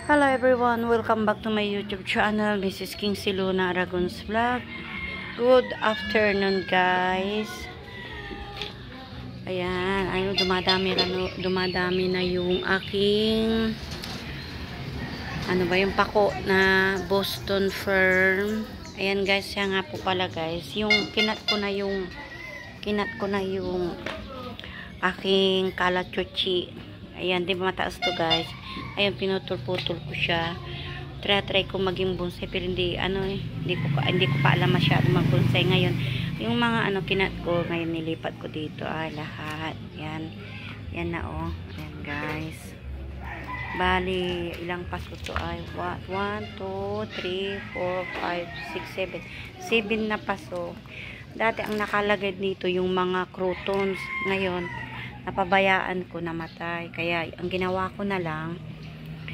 Hello everyone, welcome back to my YouTube channel, Mrs. Kingsley Luna Aragon's Vlog. Good afternoon guys. Ayan, dumadami na yung aking yung pako na Boston Fern. Ayan guys, siya nga po pala guys, yung kinat ko na yung aking kalachuchi. Ayan, di ba mataas to guys. Ayun, pinutol-putol ko siya. Try ko maging bonsai pero hindi ko pa alam masyado mag-bonsai ngayon. Yung mga kinat ko ngayon nilipat ko dito lahat. Yan. Yan na Yan guys. Bali, ilang paso to ay 1, 2, 3, 4, 5, 6, 7. 7 na paso. Dati ang nakalagay dito yung mga croutons. Ngayon, napabayaan ko, namatay. Kaya ang ginawa ko na lang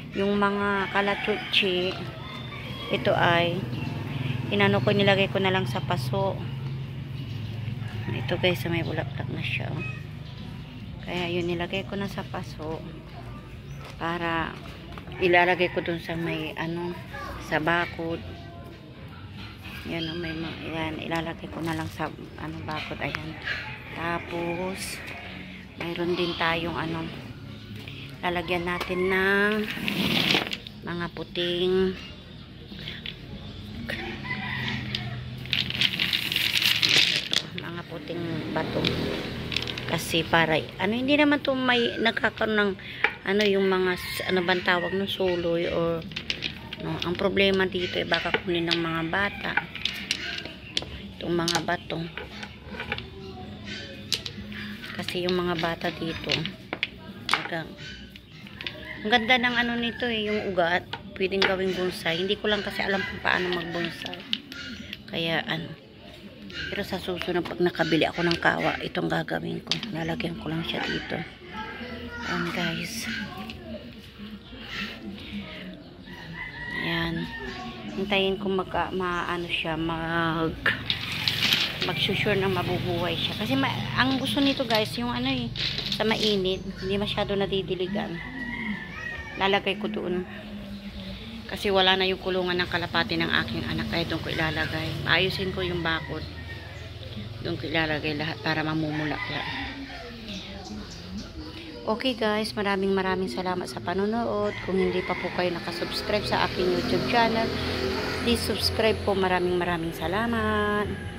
yung mga kalachuchi, ito ay nilagay ko na lang sa paso. Ito guys, may bulaklak na siya. Kaya yun, nilagay ko na sa paso para ilalagay ko dun sa may sa bakod. Yan ilalagay ko na lang sa bakod. Ayan. Tapos mayroon din tayong lalagyan natin ng mga puting bato kasi para hindi naman to may nagkakaroon ng yung mga bang tawag ng suloy or ang problema dito ay baka kunin ng mga bata itong mga bato. Kasi yung mga bata dito, ang ganda ng nito yung ugat, pwedeng gawing bonsai. Hindi ko lang kasi alam kung paano mag-bonsai. Kaya pero sa susunod pag nakabili ako ng kawa, itong gagawin ko. Lalagyan ko lang siya dito. Ayan guys. Ayan. Hintayin ko mag-sure na mabubuhay siya. Kasi ang gusto nito guys, yung sa mainit, hindi masyado nadidiligan. Lalagay ko doon. Kasi wala na yung kulungan ng kalapati ng aking anak. Kaya doon ko ilalagay. Ayusin ko yung bakod. Doon ko ilalagay lahat para mamumulaklak. Okay guys, maraming salamat sa panonood. Kung hindi pa po kayo nakasubscribe sa aking YouTube channel, please subscribe po. Maraming salamat.